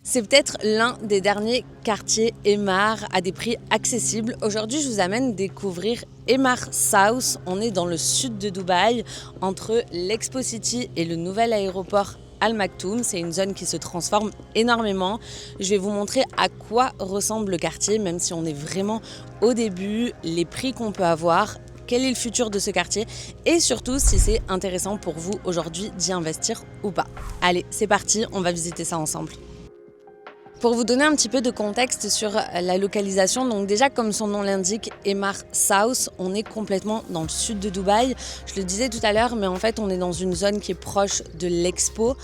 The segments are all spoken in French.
C'est peut-être l'un des derniers quartiers Emaar à des prix accessibles. Aujourd'hui, je vous amène découvrir Emaar South. On est dans le sud de Dubaï, entre l'Expo City et le nouvel aéroport Al Maktoum. C'est une zone qui se transforme énormément. Je vais vous montrer à quoi ressemble le quartier, même si on est vraiment au début, les prix qu'on peut avoir, quel est le futur de ce quartier et surtout si c'est intéressant pour vous aujourd'hui d'y investir ou pas. Allez, c'est parti, on va visiter ça ensemble. Pour vous donner un petit peu de contexte sur la localisation, donc déjà comme son nom l'indique, Emaar South, on est complètement dans le sud de Dubaï. Je le disais tout à l'heure, mais en fait on est dans une zone qui est proche de l'Expo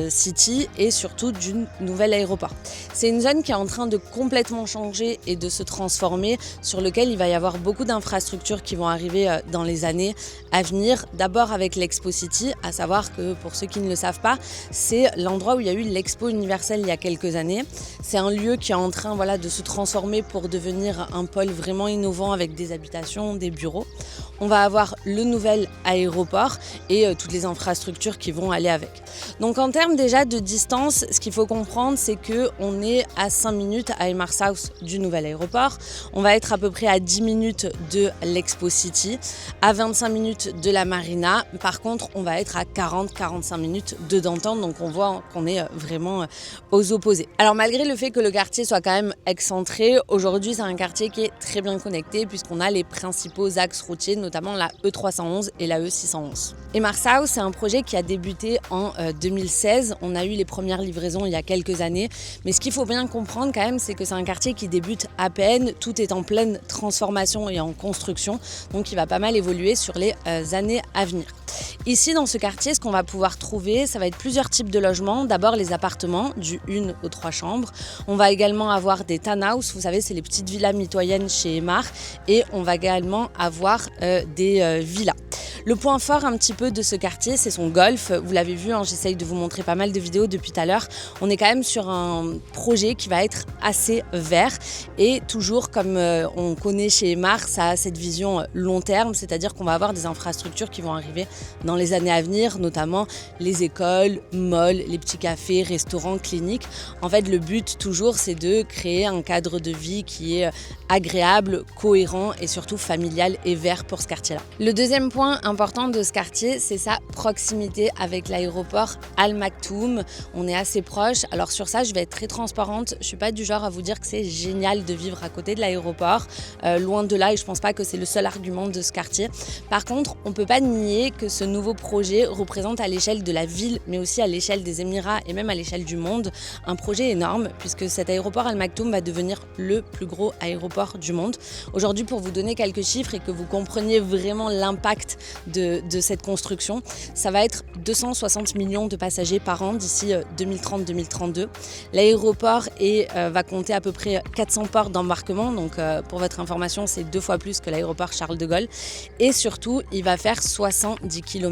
City et surtout du nouvel aéroport. C'est une zone qui est en train de complètement changer et de se transformer, sur lequel il va y avoir beaucoup d'infrastructures qui vont arriver dans les années à venir. D'abord avec l'Expo City, à savoir que pour ceux qui ne le savent pas, c'est l'endroit où il y a eu l'Expo universelle il y a quelques années. C'est un lieu qui est en train de se transformer pour devenir un pôle vraiment innovant avec des habitations, des bureaux. On va avoir le nouvel aéroport et toutes les infrastructures qui vont aller avec. Donc en termes déjà de distance, ce qu'il faut comprendre, c'est qu'on est à 5 minutes à Emaar South du nouvel aéroport. On va être à peu près à 10 minutes de l'Expo City, à 25 minutes de la Marina. Par contre, on va être à 40-45 minutes de Downtown, donc on voit qu'on est vraiment aux opposés. Alors malgré le fait que le quartier soit quand même excentré, aujourd'hui c'est un quartier qui est très bien connecté puisqu'on a les principaux axes routiers, notamment la E311 et la E611. Emaar South, c'est un projet qui a débuté en 2016. On a eu les premières livraisons il y a quelques années. Mais ce qu'il faut bien comprendre quand même, c'est que c'est un quartier qui débute à peine. Tout est en pleine transformation et en construction. Donc il va pas mal évoluer sur les années à venir. Ici, dans ce quartier, ce qu'on va pouvoir trouver, ça va être plusieurs types de logements. D'abord, les appartements, du 1 aux 3 chambres. On va également avoir des townhouses. Vous savez, c'est les petites villas mitoyennes chez Emaar. Et on va également avoir des villas. Le point fort un petit peu de ce quartier, c'est son golf. Vous l'avez vu, j'essaye de vous montrer pas mal de vidéos depuis tout à l'heure. On est quand même sur un projet qui va être assez vert et toujours comme on connaît chez Emaar, ça a cette vision long terme, c'est-à-dire qu'on va avoir des infrastructures qui vont arriver dans les années à venir, notamment les écoles, malls, les petits cafés, restaurants, cliniques. En fait, le but toujours, c'est de créer un cadre de vie qui est agréable, cohérent et surtout familial et vert pour ce quartier-là. Le deuxième point important de ce quartier, c'est sa proximité avec l'aéroport Al Maktoum. On est assez proche. Alors sur ça, je vais être très transparente. Je suis pas du genre à vous dire que c'est génial de vivre à côté de l'aéroport. Loin de là, et je pense pas que c'est le seul argument de ce quartier. Par contre, on peut pas nier que ce nouveau projet représente à l'échelle de la ville, mais aussi à l'échelle des Émirats et même à l'échelle du monde, un projet énorme, puisque cet aéroport Al Maktoum va devenir le plus gros aéroport du monde. Aujourd'hui, pour vous donner quelques chiffres et que vous compreniez vraiment l'impact de cette construction, ça va être 260 millions de passagers par an d'ici 2030-2032. L'aéroport va compter à peu près 400 ports d'embarquement, donc pour votre information, c'est 2 fois plus que l'aéroport Charles de Gaulle. Et surtout, il va faire 70 km².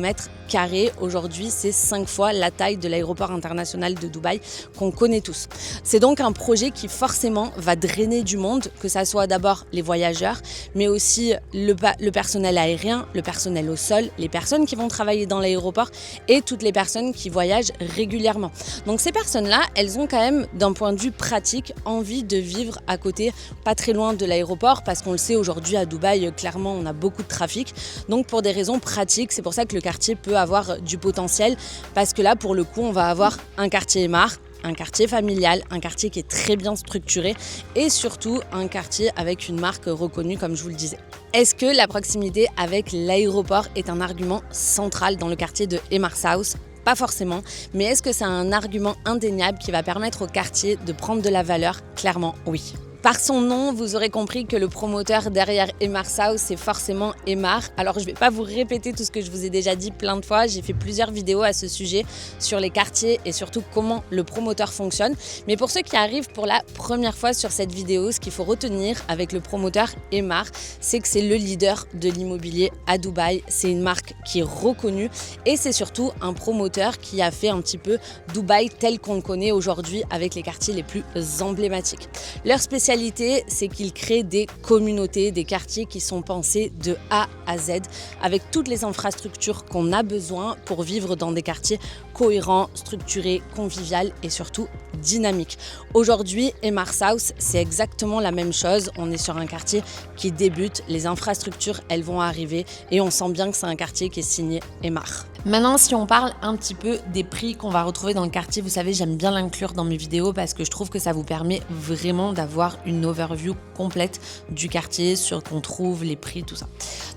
Aujourd'hui, c'est 5 fois la taille de l'aéroport international de Dubaï qu'on connaît tous. C'est donc un projet qui forcément va drainer du monde, que ça soit d'abord les voyageurs, mais aussi le personnel aérien, le personnel au sol, les personnes qui vont travailler dans l'aéroport et toutes les personnes qui voyagent régulièrement. Donc ces personnes-là, elles ont quand même, d'un point de vue pratique, envie de vivre à côté, pas très loin de l'aéroport, parce qu'on le sait aujourd'hui à Dubaï, clairement on a beaucoup de trafic. Donc pour des raisons pratiques, c'est pour ça que le quartier peut avoir du potentiel, parce que là pour le coup on va avoir un quartier Emaar, un quartier familial, un quartier qui est très bien structuré et surtout un quartier avec une marque reconnue comme je vous le disais. Est-ce que la proximité avec l'aéroport est un argument central dans le quartier de Emaar South ? Pas forcément, mais est-ce que c'est un argument indéniable qui va permettre au quartier de prendre de la valeur ? Clairement, oui. Par son nom, vous aurez compris que le promoteur derrière Emaar South, c'est forcément Emaar. Alors, je ne vais pas vous répéter tout ce que je vous ai déjà dit plein de fois. J'ai fait plusieurs vidéos à ce sujet sur les quartiers et surtout comment le promoteur fonctionne. Mais pour ceux qui arrivent pour la première fois sur cette vidéo, ce qu'il faut retenir avec le promoteur Emaar, c'est que c'est le leader de l'immobilier à Dubaï. C'est une marque qui est reconnue et c'est surtout un promoteur qui a fait un petit peu Dubaï tel qu'on le connaît aujourd'hui avec les quartiers les plus emblématiques. Leur spécialité spécialité, c'est qu'il crée des communautés, des quartiers qui sont pensés de A à Z, avec toutes les infrastructures qu'on a besoin pour vivre dans des quartiers cohérents, structurés, conviviaux et surtout dynamiques. Aujourd'hui, Emaar South, c'est exactement la même chose. On est sur un quartier qui débute, les infrastructures, elles vont arriver et on sent bien que c'est un quartier qui est signé Emaar. Maintenant, si on parle un petit peu des prix qu'on va retrouver dans le quartier, vous savez, j'aime bien l'inclure dans mes vidéos parce que je trouve que ça vous permet vraiment d'avoir une overview complète du quartier, sur qu'on trouve les prix, tout ça.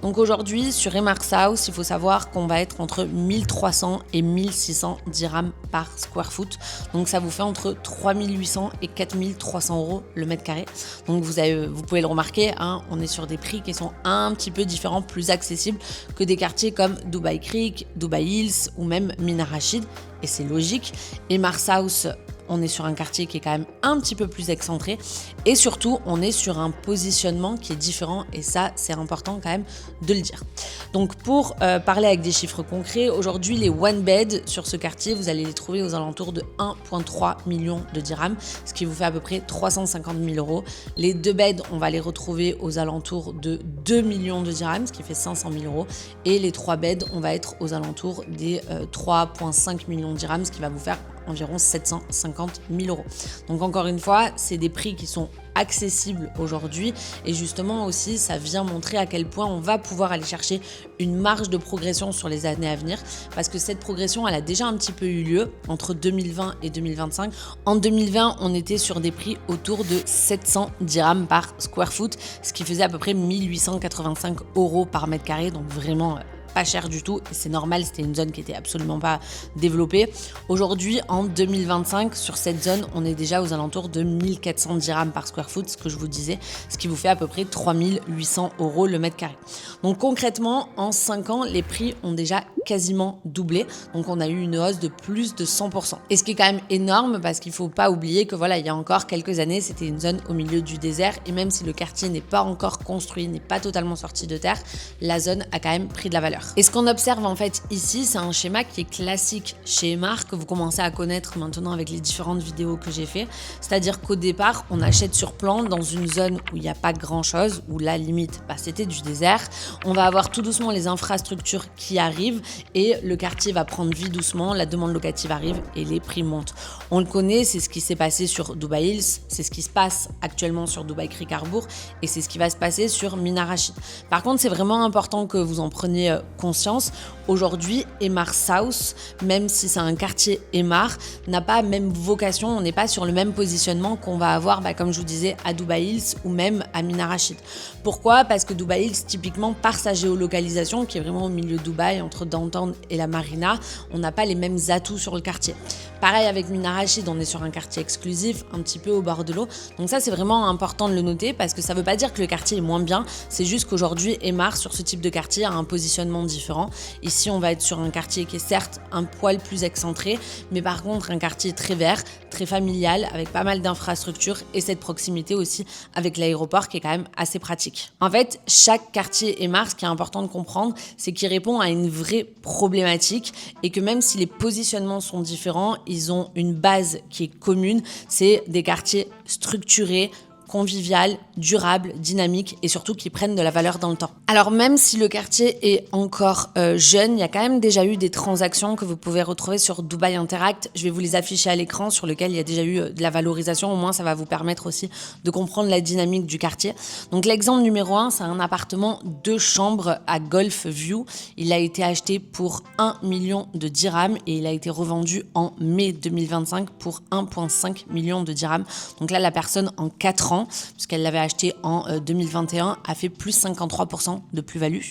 Donc aujourd'hui, sur Emaar South, il faut savoir qu'on va être entre 1300 et 1600 dirhams par square foot. Donc ça vous fait entre 3800 et 4300 euros le mètre carré. Donc vous pouvez le remarquer, hein, on est sur des prix qui sont un petit peu différents, plus accessibles que des quartiers comme Dubai Creek, Dubai Hills ou même Mina Rashid, et c'est logique. Emaar South, on est sur un quartier qui est quand même un petit peu plus excentré et surtout on est sur un positionnement qui est différent et ça c'est important quand même de le dire. Donc pour parler avec des chiffres concrets, aujourd'hui les one bed sur ce quartier vous allez les trouver aux alentours de 1,3 million de dirhams, ce qui vous fait à peu près 350 000 euros. Les deux beds on va les retrouver aux alentours de 2 millions de dirhams, ce qui fait 500 000 euros, et les trois beds on va être aux alentours des 3,5 millions de dirhams, ce qui va vous faire environ 750 000 euros. Donc encore une fois, c'est des prix qui sont accessibles aujourd'hui et justement aussi ça vient montrer à quel point on va pouvoir aller chercher une marge de progression sur les années à venir parce que cette progression elle a déjà un petit peu eu lieu entre 2020 et 2025. En 2020 on était sur des prix autour de 700 dirhams par square foot, ce qui faisait à peu près 1885 euros par mètre carré, donc vraiment pas cher du tout, et c'est normal, c'était une zone qui était absolument pas développée. Aujourd'hui, en 2025, sur cette zone, on est déjà aux alentours de 1400 dirhams par square foot, ce que je vous disais, ce qui vous fait à peu près 3800 euros le mètre carré. Donc concrètement, en 5 ans, les prix ont déjà quasiment doublé, donc on a eu une hausse de plus de 100%. Et ce qui est quand même énorme, parce qu'il faut pas oublier que voilà, il y a encore quelques années, c'était une zone au milieu du désert, et même si le quartier n'est pas encore construit, n'est pas totalement sorti de terre, la zone a quand même pris de la valeur. Et ce qu'on observe en fait ici, c'est un schéma qui est classique chez Emaar, que vous commencez à connaître maintenant avec les différentes vidéos que j'ai fait. C'est-à-dire qu'au départ, on achète sur plan dans une zone où il n'y a pas grand-chose, où la limite, c'était du désert. On va avoir tout doucement les infrastructures qui arrivent et le quartier va prendre vie doucement, la demande locative arrive et les prix montent. On le connaît, c'est ce qui s'est passé sur Dubai Hills, c'est ce qui se passe actuellement sur Dubai Creek Harbour et c'est ce qui va se passer sur Mina Rashid. Par contre, c'est vraiment important que vous en preniez conscience. Aujourd'hui, Emaar South, même si c'est un quartier Emaar, n'a pas la même vocation, on n'est pas sur le même positionnement qu'on va avoir, comme je vous disais, à Dubai Hills ou même à Mina Rashid. Pourquoi ? Parce que Dubai Hills, typiquement, par sa géolocalisation, qui est vraiment au milieu de Dubaï, entre Downtown et la Marina, on n'a pas les mêmes atouts sur le quartier. Pareil avec Mina Rashid, on est sur un quartier exclusif, un petit peu au bord de l'eau. Donc ça, c'est vraiment important de le noter parce que ça ne veut pas dire que le quartier est moins bien, c'est juste qu'aujourd'hui, Emaar, sur ce type de quartier, a un positionnement différent. Ici, on va être sur un quartier qui est certes un poil plus excentré, mais par contre, un quartier très vert, très familial, avec pas mal d'infrastructures et cette proximité aussi avec l'aéroport qui est quand même assez pratique. En fait, chaque quartier Emaar, ce qui est important de comprendre, c'est qu'il répond à une vraie problématique et que même si les positionnements sont différents, ils ont une base qui est commune, c'est des quartiers structurés, convivial, durable, dynamique et surtout qui prennent de la valeur dans le temps. Alors même si le quartier est encore jeune, il y a quand même déjà eu des transactions que vous pouvez retrouver sur Dubai Interact. Je vais vous les afficher à l'écran sur lequel il y a déjà eu de la valorisation. Au moins, ça va vous permettre aussi de comprendre la dynamique du quartier. Donc l'exemple numéro 1, c'est un appartement 2 chambres à Golf View. Il a été acheté pour 1 million de dirhams et il a été revendu en mai 2025 pour 1,5 million de dirhams. Donc là, la personne en 4 ans, puisqu'elle l'avait acheté en 2021, a fait plus 53% de plus-value.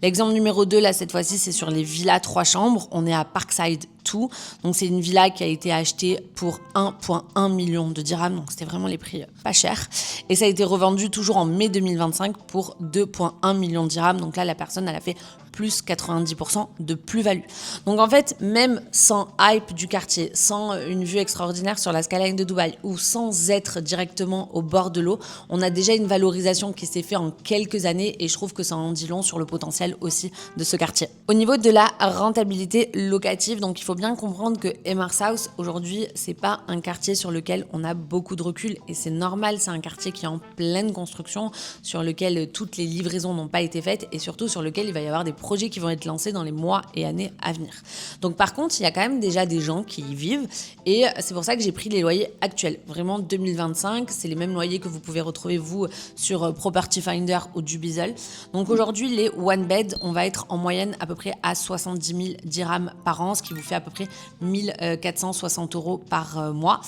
L'exemple numéro 2, là, cette fois-ci, c'est sur les villas 3 chambres. On est à Parkside 2. Donc, c'est une villa qui a été achetée pour 1,1 million de dirhams. Donc, c'était vraiment les prix pas chers. Et ça a été revendu toujours en mai 2025 pour 2,1 millions de dirhams. Donc là, la personne, elle a fait plus 90% de plus-value. Donc en fait, même sans hype du quartier, sans une vue extraordinaire sur la skyline de Dubaï ou sans être directement au bord de l'eau, on a déjà une valorisation qui s'est faite en quelques années et je trouve que ça en dit long sur le potentiel aussi de ce quartier. Au niveau de la rentabilité locative, donc il faut bien comprendre que Emaar South aujourd'hui, c'est pas un quartier sur lequel on a beaucoup de recul et c'est normal, c'est un quartier qui est en pleine construction, sur lequel toutes les livraisons n'ont pas été faites et surtout sur lequel il va y avoir des projets qui vont être lancés dans les mois et années à venir. Donc par contre, il y a quand même déjà des gens qui y vivent et c'est pour ça que j'ai pris les loyers actuels. Vraiment 2025, c'est les mêmes loyers que vous pouvez retrouver vous sur Property Finder ou Dubizzle. Donc aujourd'hui, les one bed, on va être en moyenne à peu près à 70 000 dirhams par an, ce qui vous fait à peu près 1460 € par mois.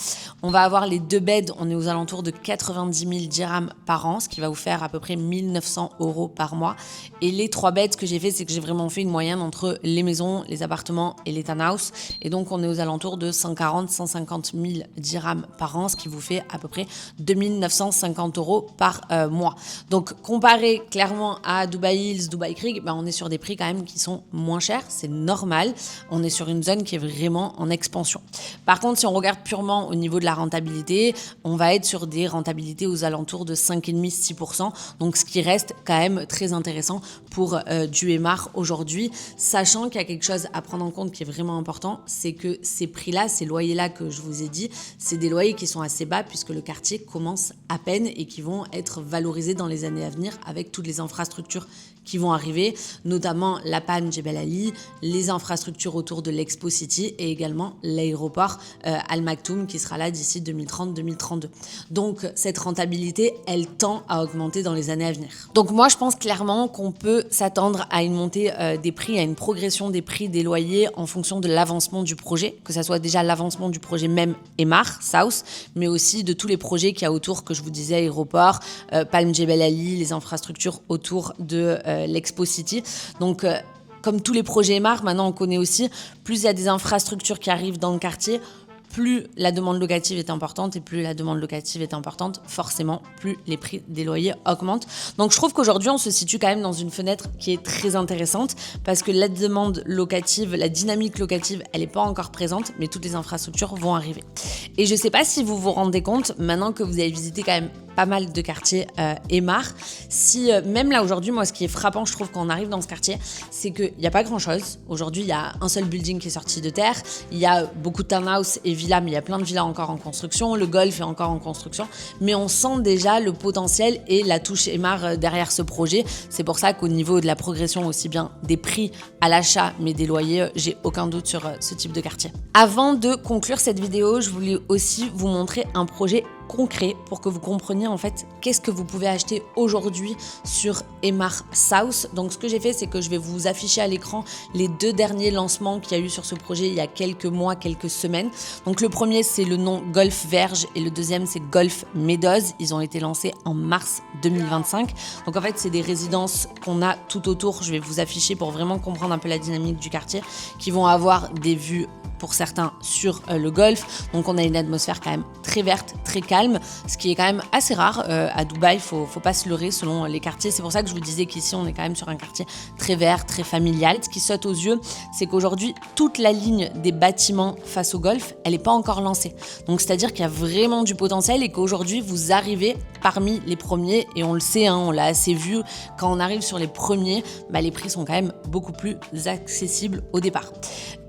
On va avoir les deux beds, on est aux alentours de 90 000 dirhams par an, ce qui va vous faire à peu près 1900 € par mois. Et les trois beds, ce que j'ai fait, c'est que j'ai vraiment fait une moyenne entre les maisons, les appartements et les townhouses. Et donc, on est aux alentours de 140-150 000 dirhams par an, ce qui vous fait à peu près 2950 € par mois. Donc, comparé clairement à Dubai Hills, Dubai Creek, on est sur des prix quand même qui sont moins chers. C'est normal. On est sur une zone qui est vraiment en expansion. Par contre, si on regarde purement au niveau de la rentabilité, on va être sur des rentabilités aux alentours de 5,5-6%. Donc, ce qui reste quand même très intéressant pour du Emaar aujourd'hui, sachant qu'il y a quelque chose à prendre en compte qui est vraiment important, c'est que ces prix-là, ces loyers-là que je vous ai dit, c'est des loyers qui sont assez bas puisque le quartier commence à peine et qui vont être valorisés dans les années à venir avec toutes les infrastructures qui vont arriver, notamment la panne Jebel Ali, les infrastructures autour de l'Expo City et également l'aéroport Al Maktoum qui sera là d'ici 2030-2032. Donc cette rentabilité, elle tend à augmenter dans les années à venir. Donc moi je pense clairement qu'on peut s'attendre à une montée des prix, à une progression des prix des loyers en fonction de l'avancement du projet, que ça soit déjà l'avancement du projet même Emaar South, mais aussi de tous les projets qu'il y a autour, que je vous disais, aéroport, Palm Jebel Ali, les infrastructures autour de l'Expo City. Donc, comme tous les projets Emaar, maintenant on connaît aussi, plus il y a des infrastructures qui arrivent dans le quartier, plus la demande locative est importante et plus la demande locative est importante, forcément, plus les prix des loyers augmentent. Donc je trouve qu'aujourd'hui, on se situe quand même dans une fenêtre qui est très intéressante parce que la demande locative, la dynamique locative, elle n'est pas encore présente, mais toutes les infrastructures vont arriver. Et je ne sais pas si vous vous rendez compte, maintenant que vous avez visité quand même pas mal de quartiers Emaar, si même là aujourd'hui, moi ce qui est frappant, je trouve, quand on arrive dans ce quartier, c'est qu'il n'y a pas grand-chose. Aujourd'hui, il y a un seul building qui est sorti de terre, il y a beaucoup de townhouse et villas, mais il y a plein de villas encore en construction, le golf est encore en construction, mais on sent déjà le potentiel et la touche Emaar derrière ce projet. C'est pour ça qu'au niveau de la progression aussi bien des prix à l'achat, mais des loyers, j'ai aucun doute sur ce type de quartier. Avant de conclure cette vidéo, je voulais aussi vous montrer un projet concret pour que vous compreniez en fait qu'est-ce que vous pouvez acheter aujourd'hui sur Emaar South. Donc ce que j'ai fait, c'est que je vais vous afficher à l'écran les deux derniers lancements qu'il y a eu sur ce projet il y a quelques mois, quelques semaines. Donc le premier, c'est le nom Golf Verge et le deuxième, c'est Golf Meadows. Ils ont été lancés en mars 2025. Donc en fait, c'est des résidences qu'on a tout autour. Je vais vous afficher pour vraiment comprendre un peu la dynamique du quartier, qui vont avoir des vues pour certains sur le golfe. Donc on a une atmosphère quand même très verte, très calme, ce qui est quand même assez rare à Dubaï, faut pas se leurrer selon les quartiers. C'est pour ça que je vous disais qu'ici on est quand même sur un quartier très vert, très familial. Ce qui saute aux yeux, c'est qu'aujourd'hui toute la ligne des bâtiments face au golfe, elle n'est pas encore lancée. Donc c'est-à-dire qu'il y a vraiment du potentiel et qu'aujourd'hui vous arrivez parmi les premiers et on le sait, on l'a assez vu, quand on arrive sur les premiers, les prix sont quand même beaucoup plus accessibles au départ.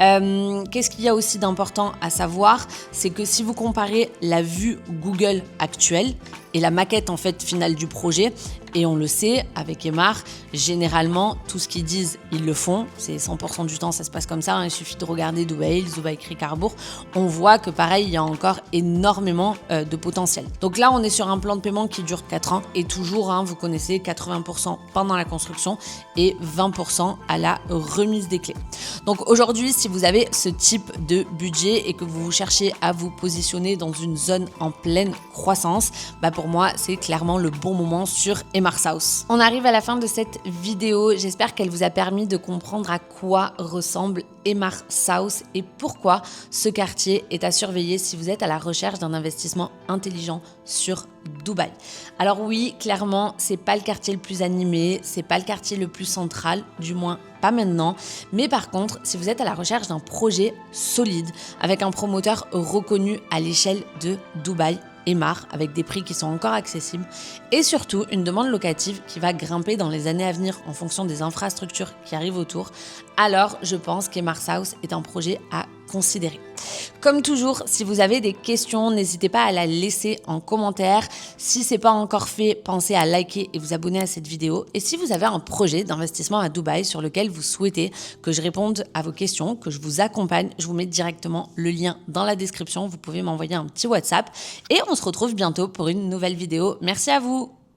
Qu'est-ce qu'il y a aussi d'important à savoir, c'est que si vous comparez la vue Google actuelle et la maquette en fait finale du projet, et on le sait, avec Emaar, généralement, tout ce qu'ils disent, ils le font. C'est 100% du temps, ça se passe comme ça. Il suffit de regarder Dubai Hills, Dubai Creek, Harbour. On voit que pareil, il y a encore énormément de potentiel. Donc là, on est sur un plan de paiement qui dure 4 ans et toujours, vous connaissez, 80% pendant la construction et 20% à la remise des clés. Donc aujourd'hui, si vous avez ce type de budget et que vous cherchez à vous positionner dans une zone en pleine croissance, pour pour moi, c'est clairement le bon moment sur Emaar South. On arrive à la fin de cette vidéo. J'espère qu'elle vous a permis de comprendre à quoi ressemble Emaar South et pourquoi ce quartier est à surveiller si vous êtes à la recherche d'un investissement intelligent sur Dubaï. Alors oui, clairement, c'est pas le quartier le plus animé, c'est pas le quartier le plus central, du moins pas maintenant. Mais par contre, si vous êtes à la recherche d'un projet solide, avec un promoteur reconnu à l'échelle de Dubaï, Emaar, avec des prix qui sont encore accessibles, et surtout une demande locative qui va grimper dans les années à venir en fonction des infrastructures qui arrivent autour, alors je pense qu'Emaar South est un projet à considérer. Comme toujours, si vous avez des questions, n'hésitez pas à la laisser en commentaire. Si ce n'est pas encore fait, pensez à liker et vous abonner à cette vidéo. Et si vous avez un projet d'investissement à Dubaï sur lequel vous souhaitez que je réponde à vos questions, que je vous accompagne, je vous mets directement le lien dans la description. Vous pouvez m'envoyer un petit WhatsApp et on se retrouve bientôt pour une nouvelle vidéo. Merci à vous!